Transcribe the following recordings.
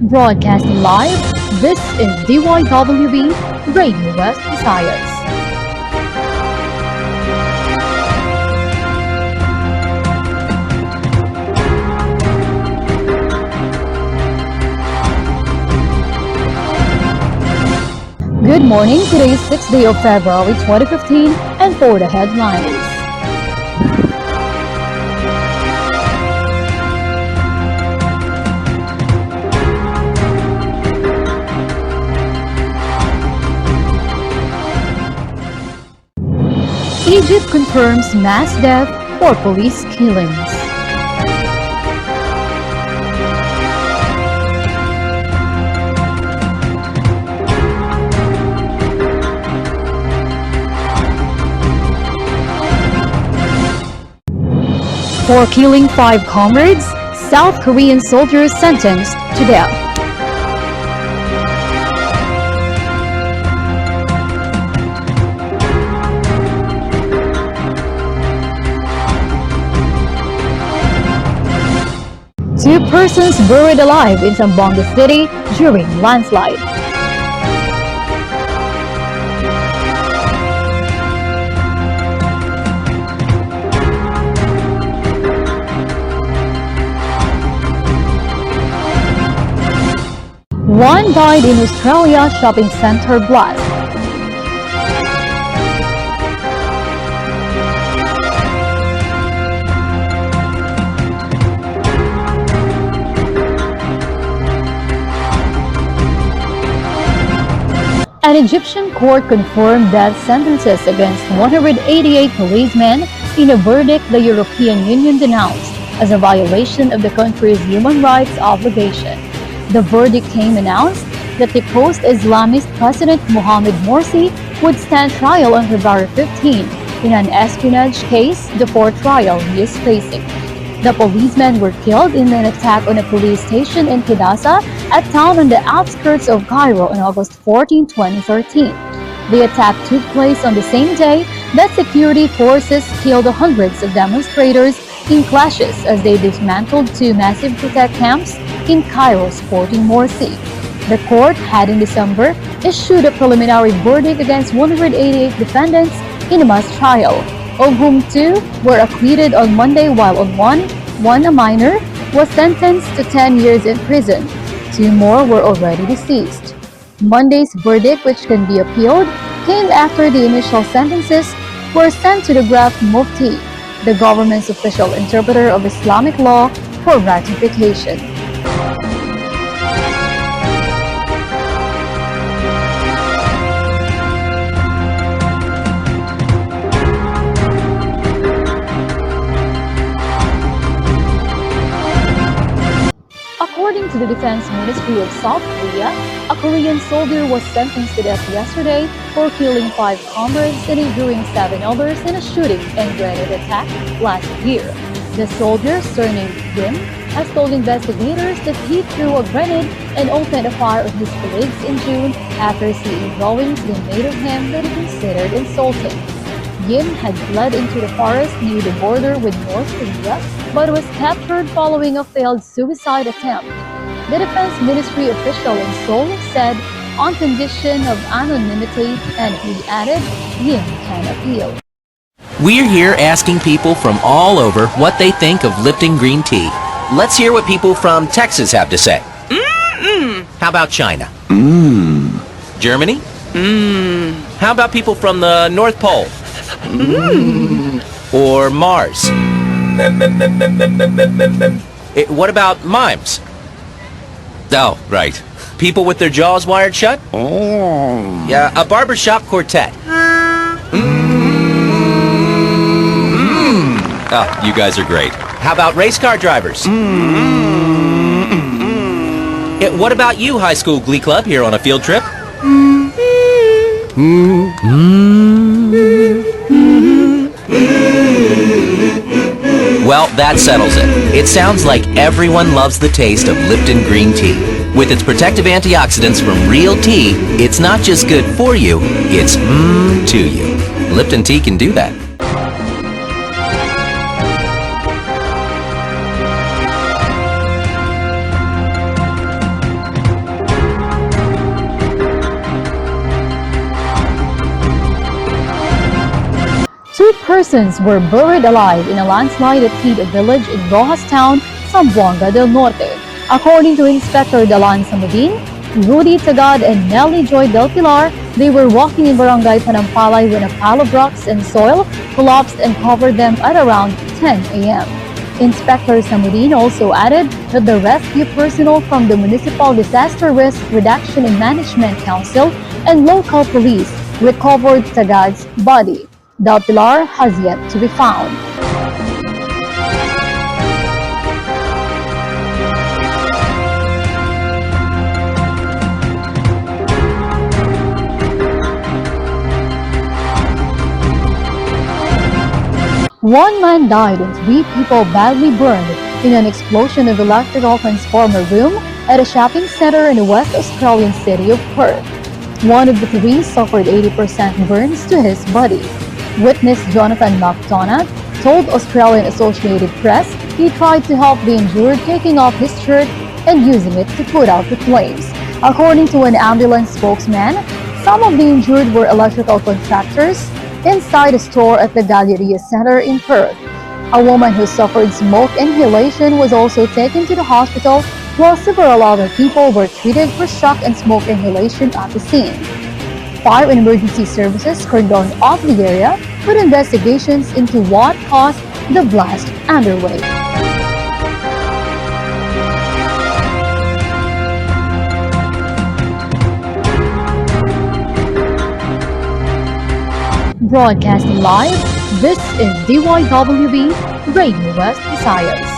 Broadcasting live, this is DYWV-Radio West Visayas. Good morning, today is 6th day of February 2015, and for the headlines. Egypt confirms mass death for police killings. For killing 5 comrades, South Korean soldiers sentenced to death. Two persons buried alive in Zamboanga City during landslide. One died in Australia shopping center blast. An Egyptian court confirmed death sentences against 188 policemen in a verdict the European Union denounced as a violation of the country's human rights obligation. The verdict came announced that deposed Islamist President Mohamed Morsi would stand trial on February 15 in an espionage case, the 4th trial he is facing. The policemen were killed in an attack on a police station in Kidasa, a town on the outskirts of Cairo on August 14, 2013. The attack took place on the same day that security forces killed hundreds of demonstrators in clashes as they dismantled 2 massive protest camps in Cairo supporting Morsi. The court had in December issued a preliminary verdict against 188 defendants in a mass trial, of whom 2 were acquitted on Monday, while on one, a minor, was sentenced to 10 years in prison. 2 more were already deceased. Monday's verdict, which can be appealed, came after the initial sentences were sent to the Graf Mufti, the government's official interpreter of Islamic law, for ratification. According to the Defense Ministry of South Korea, a Korean soldier was sentenced to death yesterday for killing 5 comrades and injuring 7 others in a shooting and grenade attack last year. The soldier, surnamed Yim, has told investigators that he threw a grenade and opened a fire on his colleagues in June after seeing drawings being made of him that he considered insulting. Yim had fled into the forest near the border with North Korea, but was captured following a failed suicide attempt. The Defense Ministry official in Seoul said, on condition of anonymity, and he added, Yim can appeal. We're here asking people from all over what they think of Lipton green tea. Let's hear what people from Texas have to say. How about China? Germany? How about people from the North Pole? Or Mars? What about mimes? Oh, right. People with their jaws wired shut? Yeah, a barbershop quartet. Oh, you guys are great. How about race car drivers? What about you, high school glee club, here on a field trip? Well, that settles it. It sounds like everyone loves the taste of Lipton green tea. With its protective antioxidants from real tea, it's not just good for you, it's to you. Lipton tea can do that. Two persons were buried alive in a landslide at Tida village in Rojas Town, Zamboanga del Norte. According to Inspector Dalan Samudin, Rudy Tagad and Nelly Joy Del Pilar, they were walking in Barangay Panampalay when a pile of rocks and soil collapsed and covered them at around 10 a.m. Inspector Samudin also added that the rescue personnel from the Municipal Disaster Risk Reduction and Management Council and local police recovered Tagad's body. Del Pilar has yet to be found. One man died and 3 people badly burned in an explosion of electrical transformer room at a shopping center in the West Australian city of Perth. One of the 3 suffered 80% burns to his body. Witness Jonathan McDonough told Australian Associated Press he tried to help the injured, taking off his shirt and using it to put out the flames. According to an ambulance spokesman, some of the injured were electrical contractors inside a store at the Galleria Center in Perth. A woman who suffered smoke inhalation was also taken to the hospital, while several other people were treated for shock and smoke inhalation at the scene. Fire and emergency services cordoned off the area, with investigations into what caused the blast underway. Broadcasting live, this is DYWV-Radio West Visayas.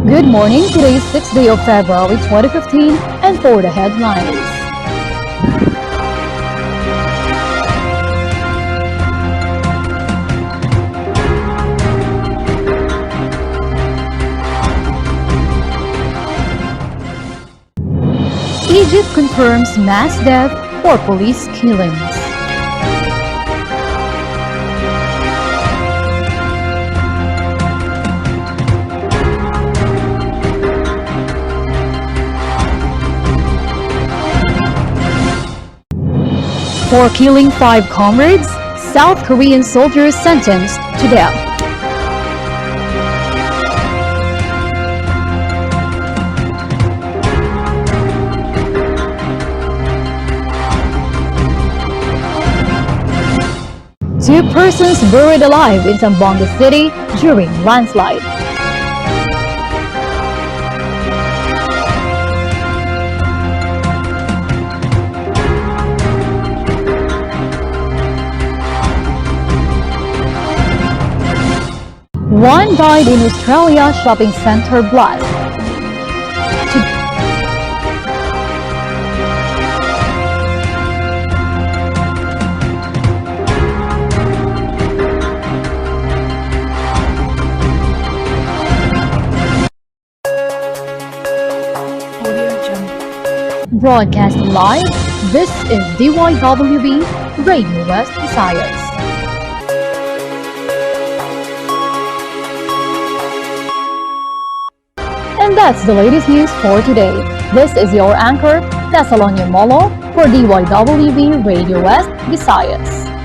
Good morning, today is 6th day of February 2015, and for the headlines. Egypt confirms mass death or police killings. For killing 5 comrades, South Korean soldiers sentenced to death. Two persons buried alive in Zamboanga City during landslide. One died in Australia shopping center blast. Broadcasting live, this is DYWV-Radio West Visayas. And that's the latest news for today. This is your anchor, Thessalonia Molo, for DYWV Radio West Visayas.